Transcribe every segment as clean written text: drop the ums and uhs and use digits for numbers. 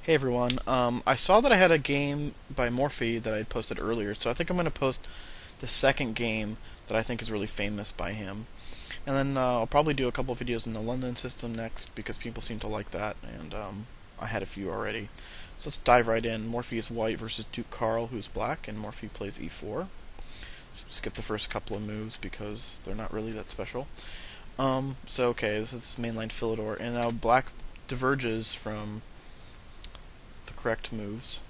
Hey everyone, I saw that I had a game by Morphy that I had posted earlier, so I think I'm going to post the second game that I think is really famous by him. And then I'll probably do a couple of videos in the London system next because people seem to like that, and I had a few already. So let's dive right in. Morphy is white versus Duke Karl, who's black, and Morphy plays e4. So skip the first couple of moves because they're not really that special. Okay, this is this mainline Philidor, and now black diverges from the correct moves.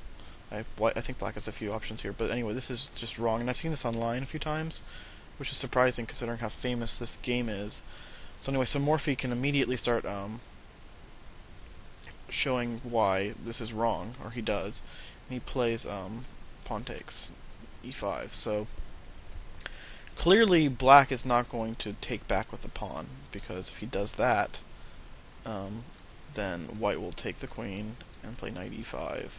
I think black has a few options here, but anyway, this is just wrong, and I've seen this online a few times, which is surprising considering how famous this game is. So anyway, so Morphy can immediately start showing why this is wrong, or he does. And he plays pawn takes e5. So clearly, black is not going to take back with the pawn because if he does that, then white will take the queen and play knight e5.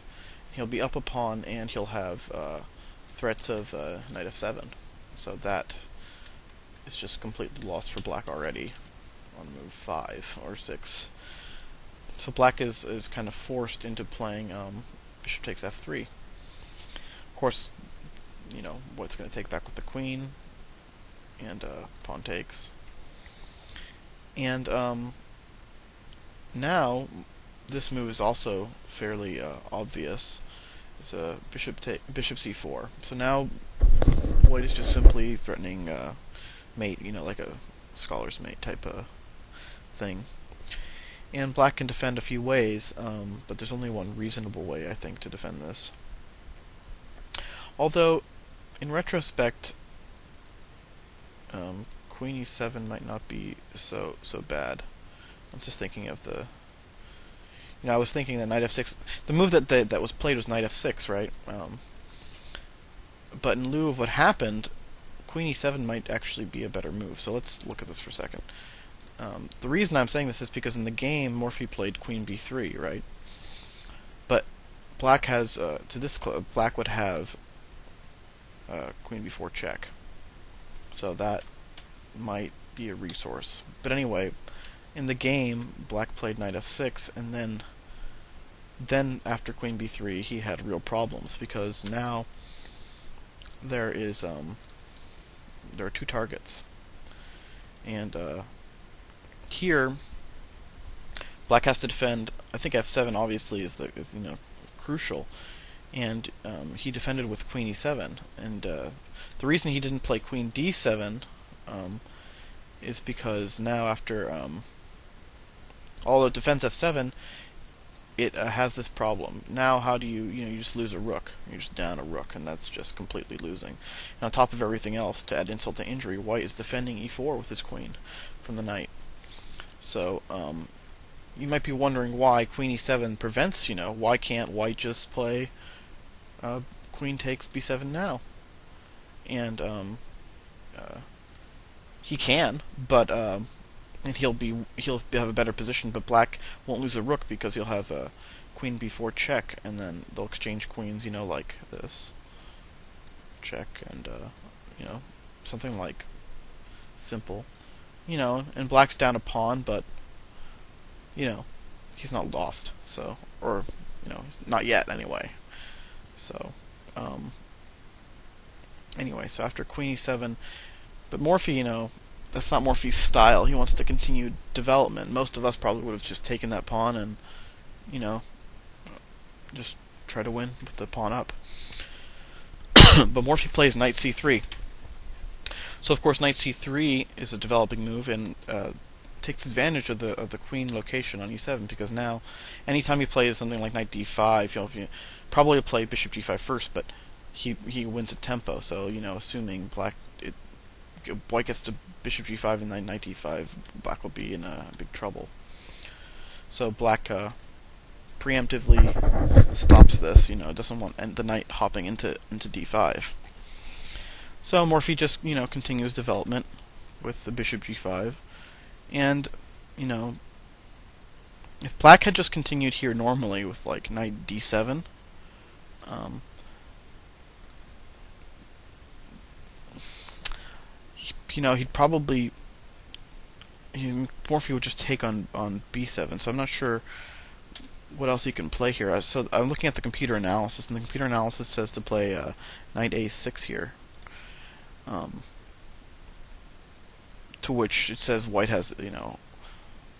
He'll be up a pawn and he'll have threats of knight f7. So that is just completely lost for black already on move 5 or 6. So black is kind of forced into playing bishop takes f3. Of course, white's going to take back with the queen and pawn takes. And now this move is also fairly obvious. It's a bishop c4. So now white is just simply threatening mate, like a scholar's mate type of thing. And black can defend a few ways, but there's only one reasonable way, I think, to defend this. Although, in retrospect, queen e7 might not be so bad. I'm just thinking of the... I was thinking that knight f6... The move that was played was knight f6, right? But in lieu of what happened, queen e7 might actually be a better move. So let's look at this for a second. The reason I'm saying this is because in the game, Morphy played queen b3, right? But black has, to this black would have queen b4 check. So that might be a resource. But anyway, in the game, black played knight f6, and then after queen b3, he had real problems because now there are two targets, and here black has to defend. I think f7 obviously is crucial, and he defended with queen e7, and the reason he didn't play queen d7 is because now after although it defends f7, it has this problem. Now how do you just lose a rook. You're just down a rook, and that's just completely losing. And on top of everything else, to add insult to injury, white is defending e4 with his queen from the knight. So you might be wondering why queen e7 prevents, why can't white just play queen takes b7 now? And he can, but and he'll have a better position, but black won't lose a rook because he'll have a queen b4 check, and then they'll exchange queens, like this check, and something like simple, and black's down a pawn, but he's not lost, so, or not yet anyway. So anyway, so after queen e7, but Morphy, that's not Morphy's style. He wants to continue development. Most of us probably would have just taken that pawn and, just try to win with the pawn up. But Morphy plays knight c3. So of course knight c3 is a developing move and takes advantage of the queen location on e7, because now anytime he plays something like knight d5, he'll probably play bishop g5 first, but he wins at tempo. So assuming white gets to bishop g5 and then knight d5, black will be in big trouble. So black preemptively stops this. Doesn't want the knight hopping into d5. So Morphy just continues development with the bishop g5, and if black had just continued here normally with like knight d7, he'd probably Morphy would just take on b7. So I'm not sure what else you can play here. So I'm looking at the computer analysis, and the computer analysis says to play knight a6 here. To which it says white has,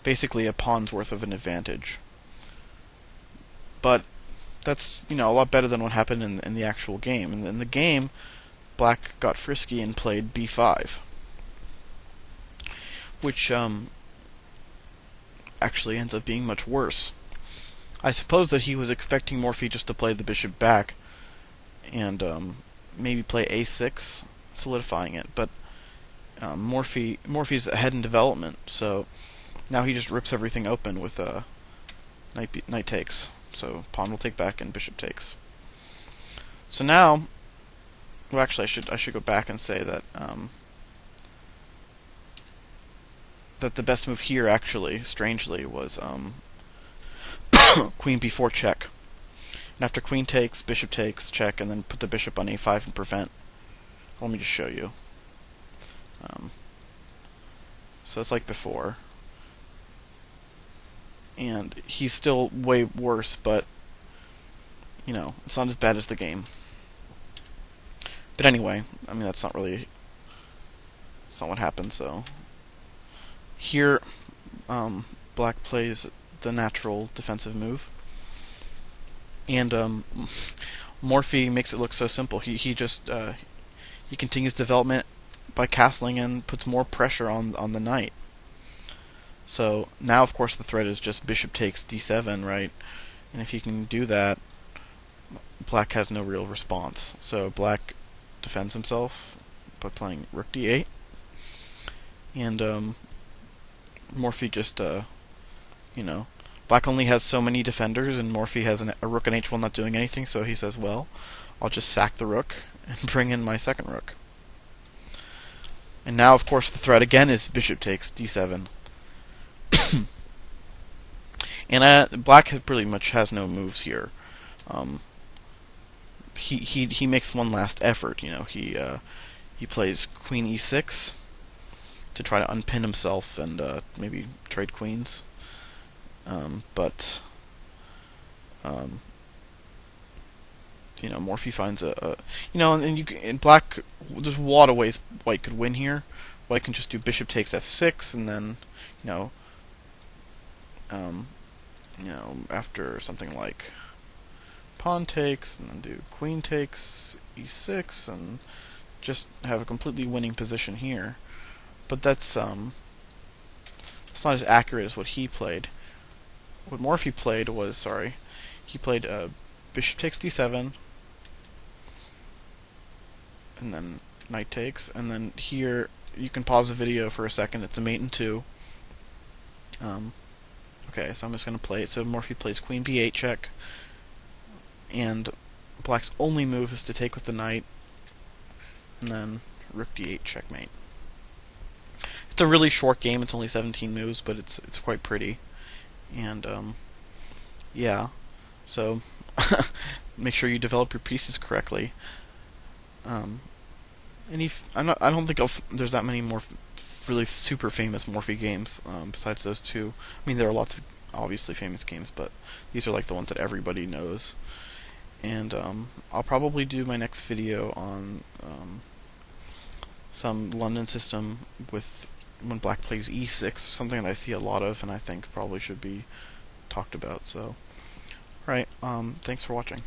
basically a pawn's worth of an advantage. But that's, a lot better than what happened in the actual game. And in the game, black got frisky and played b5, which actually ends up being much worse. I suppose that he was expecting Morphy just to play the bishop back and maybe play a6, solidifying it, but Morphy's ahead in development, so now he just rips everything open with knight takes. So pawn will take back and bishop takes. So now, well, actually, I should go back and say that that the best move here, actually, strangely, was queen b4 check. And after queen takes, bishop takes, check, and then put the bishop on a5 and prevent. Let me just show you. So it's like before. And he's still way worse, but, it's not as bad as the game. But anyway, that's not really... It's not what happened, so... Here, black plays the natural defensive move. And, Morphy makes it look so simple. He just, he continues development by castling and puts more pressure on the knight. So now, of course, the threat is just bishop takes d7, right? And if he can do that, black has no real response. So black defends himself by playing rook d8, and Morphy just, black only has so many defenders, and Morphy has a rook on h1 not doing anything. So he says, well, I'll just sack the rook and bring in my second rook. And now, of course, the threat again is bishop takes d7. And black pretty much has no moves here. He makes one last effort. He plays queen e6 to try to unpin himself and maybe trade queens. But Morphy finds and black. There's a lot of ways white could win here. White can just do bishop takes f6, and then after something like pawn takes, and then do queen takes e6, and just have a completely winning position here. But that's not as accurate as what he played. What Morphy played was, he played bishop takes d7, and then knight takes, and then here you can pause the video for a second. It's a mate in 2. Okay, so I'm just going to play it. So Morphy plays queen b8 check, and black's only move is to take with the knight, and then rook d8 checkmate. It's a really short game. It's only 17 moves, but it's quite pretty. And yeah, so make sure you develop your pieces correctly. And I don't think there's that many more really super famous Morphy games besides those two. There are lots of obviously famous games, but these are like the ones that everybody knows. And I'll probably do my next video on some London system with when black plays e6, something that I see a lot of and I think probably should be talked about. So, right, thanks for watching.